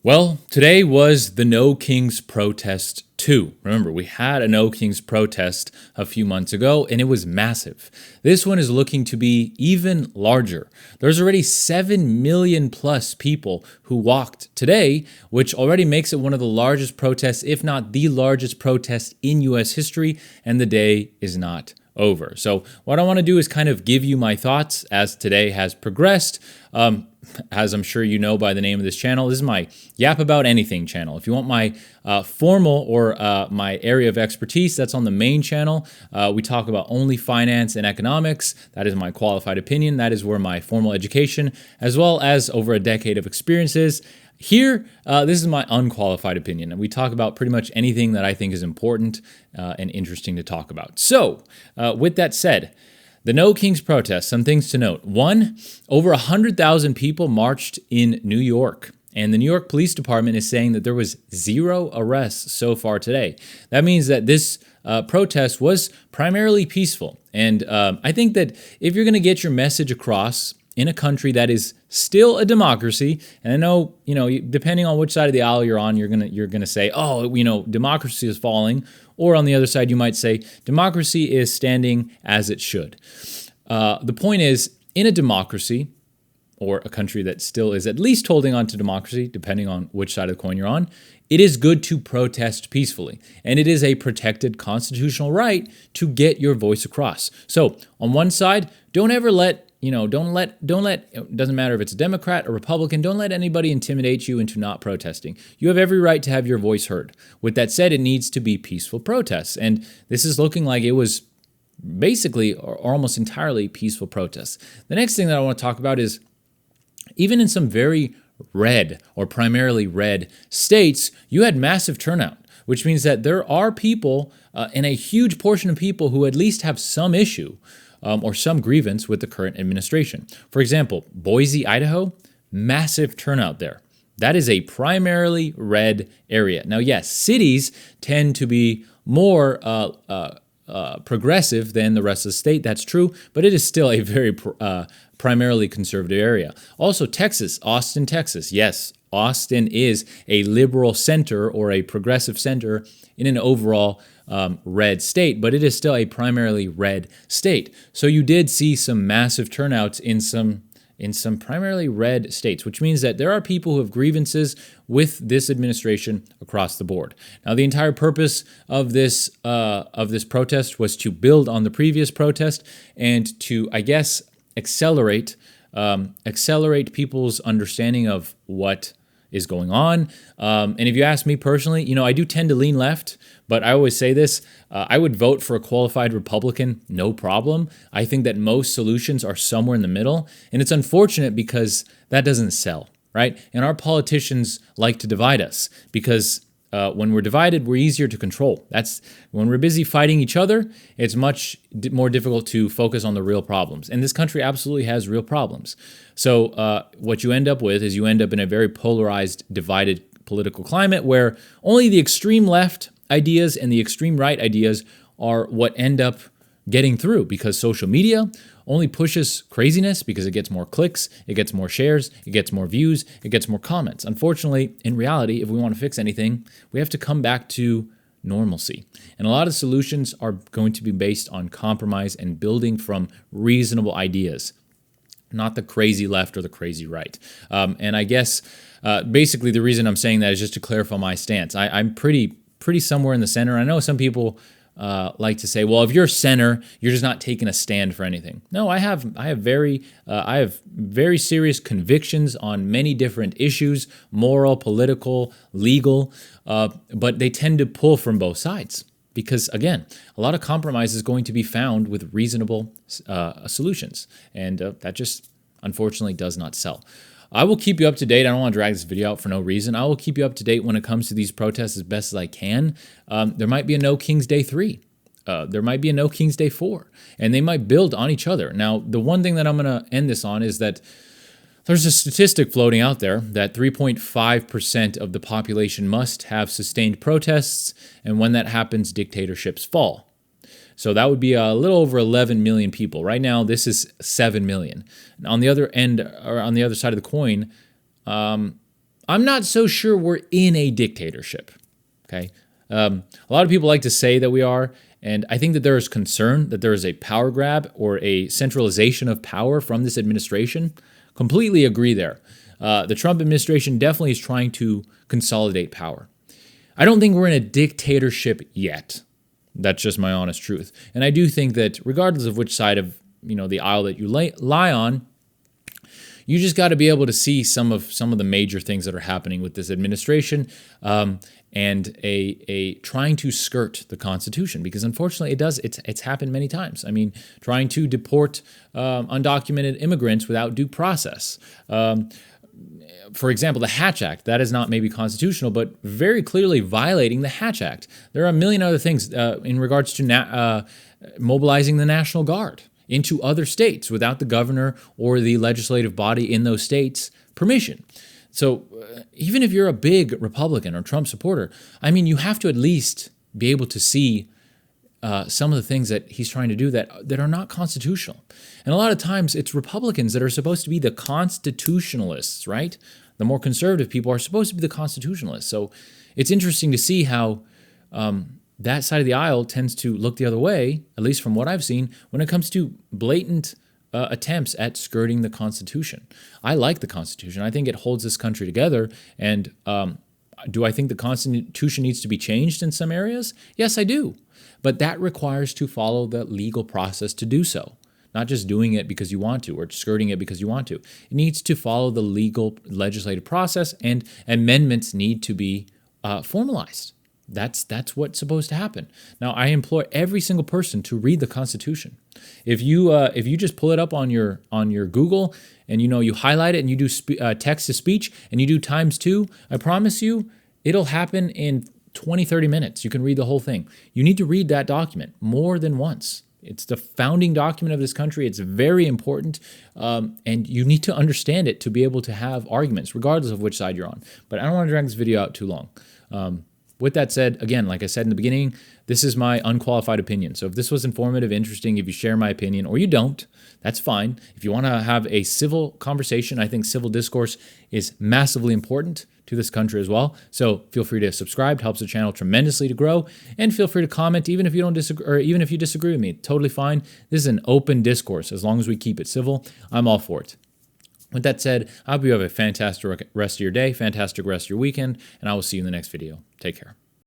Well, today was the No Kings protest 2. Remember, we had a No Kings protest a few months ago, and it was massive. This one is looking to be even larger. There's already 7 million plus people who walked today, which already makes it one of the largest protests, if not the largest protest in U.S. history, and the day is not over. So what I want to do is kind of give you my thoughts as today has progressed. As I'm sure you know by the name of this channel, this is my Yap About Anything channel. If you want my formal or my area of expertise, that's on the main channel. We talk about only finance and economics. That is my qualified opinion. That is where my formal education, as well as over a decade of experience is. Here, this is my unqualified opinion, and we talk about pretty much anything that I think is important and interesting to talk about. So, with that said, the No Kings protest, some things to note. One, over 100,000 people marched in New York, and the New York Police Department is saying that there was 0 arrests so far today. That means that this protest was primarily peaceful, and I think that if you're going to get your message across in a country that is still a democracy, and I know, depending on which side of the aisle you're on, you're gonna say, oh, democracy is falling, or on the other side, you might say democracy is standing as it should. The point is, in a democracy, or a country that still is at least holding on to democracy, depending on which side of the coin you're on, it is good to protest peacefully. And it is a protected constitutional right to get your voice across. So on one side, don't ever let, it doesn't matter if it's a Democrat or Republican, don't let anybody intimidate you into not protesting. You have every right to have your voice heard. With that said, it needs to be peaceful protests. And this is looking like it was basically or almost entirely peaceful protests. The next thing that I want to talk about is even in some very red or primarily red states, you had massive turnout, which means that there are people and a huge portion of people who at least have some issue or some grievance with the current administration. For example, Boise, Idaho, massive turnout there. That is a primarily red area. Now, yes, cities tend to be more progressive than the rest of the state. That's true, but it is still a very primarily conservative area. Also, Texas, Austin, Texas. Yes, Austin is a liberal center or a progressive center in an overall red state, but it is still a primarily red state. So you did see some massive turnouts in some primarily red states, which means that there are people who have grievances with this administration across the board. Now, the entire purpose of this protest was to build on the previous protest and to, I guess, accelerate people's understanding of what is going on. And if you ask me personally, I do tend to lean left, but I always say this, I would vote for a qualified Republican, no problem. I think that most solutions are somewhere in the middle, and it's unfortunate because that doesn't sell, right? And our politicians like to divide us because when we're divided, we're easier to control. That's when we're busy fighting each other, it's much more difficult to focus on the real problems. And this country absolutely has real problems. So what you end up with is you end up in a very polarized, divided political climate where only the extreme left ideas and the extreme right ideas are what end up getting through because social media only pushes craziness because it gets more clicks, it gets more shares, it gets more views, it gets more comments. Unfortunately, in reality, if we want to fix anything, we have to come back to normalcy. And a lot of solutions are going to be based on compromise and building from reasonable ideas, not the crazy left or the crazy right. And I guess basically the reason I'm saying that is just to clarify my stance. I'm pretty somewhere in the center. I know some people like to say, well, if you're center, you're just not taking a stand for anything. No, I have very serious convictions on many different issues, moral, political, legal, but they tend to pull from both sides because, again, a lot of compromise is going to be found with reasonable solutions, and that just unfortunately does not sell. I will keep you up to date. I don't want to drag this video out for no reason. I will keep you up to date when it comes to these protests as best as I can. There might be a No Kings Day 3. There might be a No Kings Day 4. And they might build on each other. Now, the one thing that I'm going to end this on is that there's a statistic floating out there that 3.5% of the population must have sustained protests. And when that happens, dictatorships fall. So that would be a little over 11 million people. Right now, this is 7 million. On the other end, or on the other side of the coin, I'm not so sure we're in a dictatorship. Okay. A lot of people like to say that we are, and I think that there is concern that there is a power grab or a centralization of power from this administration. Completely agree there. The Trump administration definitely is trying to consolidate power. I don't think we're in a dictatorship yet. That's just my honest truth. And I do think that regardless of which side of the aisle that you lie on, you just got to be able to see some of the major things that are happening with this administration, and a trying to skirt the Constitution, because unfortunately it's happened many times. I mean, trying to deport undocumented immigrants without due process. For example, the Hatch Act, that is not maybe constitutional, but very clearly violating the Hatch Act. There are a million other things in regards to mobilizing the National Guard into other states without the governor or the legislative body in those states' permission. So even if you're a big Republican or Trump supporter, I mean, you have to at least be able to see some of the things that he's trying to do that are not constitutional. And a lot of times it's Republicans that are supposed to be the constitutionalists, right? The more conservative people are supposed to be the constitutionalists. So it's interesting to see how that side of the aisle tends to look the other way, at least from what I've seen, when it comes to blatant attempts at skirting the Constitution. I like the Constitution. I think it holds this country together. And do I think the Constitution needs to be changed in some areas? Yes, I do. But that requires to follow the legal process to do so. Not just doing it because you want to or skirting it because you want to. It needs to follow the legal legislative process, and amendments need to be formalized. That's what's supposed to happen. Now, I implore every single person to read the Constitution. If you just pull it up on your Google and you highlight it and you do text to speech and you do ×2, I promise you it'll happen in 20, 30 minutes. You can read the whole thing. You need to read that document more than once. It's the founding document of this country. It's very important, and you need to understand it to be able to have arguments, regardless of which side you're on. But I don't want to drag this video out too long. With that said, again, like I said in the beginning, this is my unqualified opinion. So if this was informative, interesting, if you share my opinion or you don't, that's fine. If you want to have a civil conversation, I think civil discourse is massively important to this country as well. So feel free to subscribe. It helps the channel tremendously to grow. And feel free to comment even if you don't disagree, or even if you disagree with me. Totally fine. This is an open discourse. As long as we keep it civil, I'm all for it. With that said, I hope you have a fantastic rest of your day, fantastic rest of your weekend, and I will see you in the next video. Take care.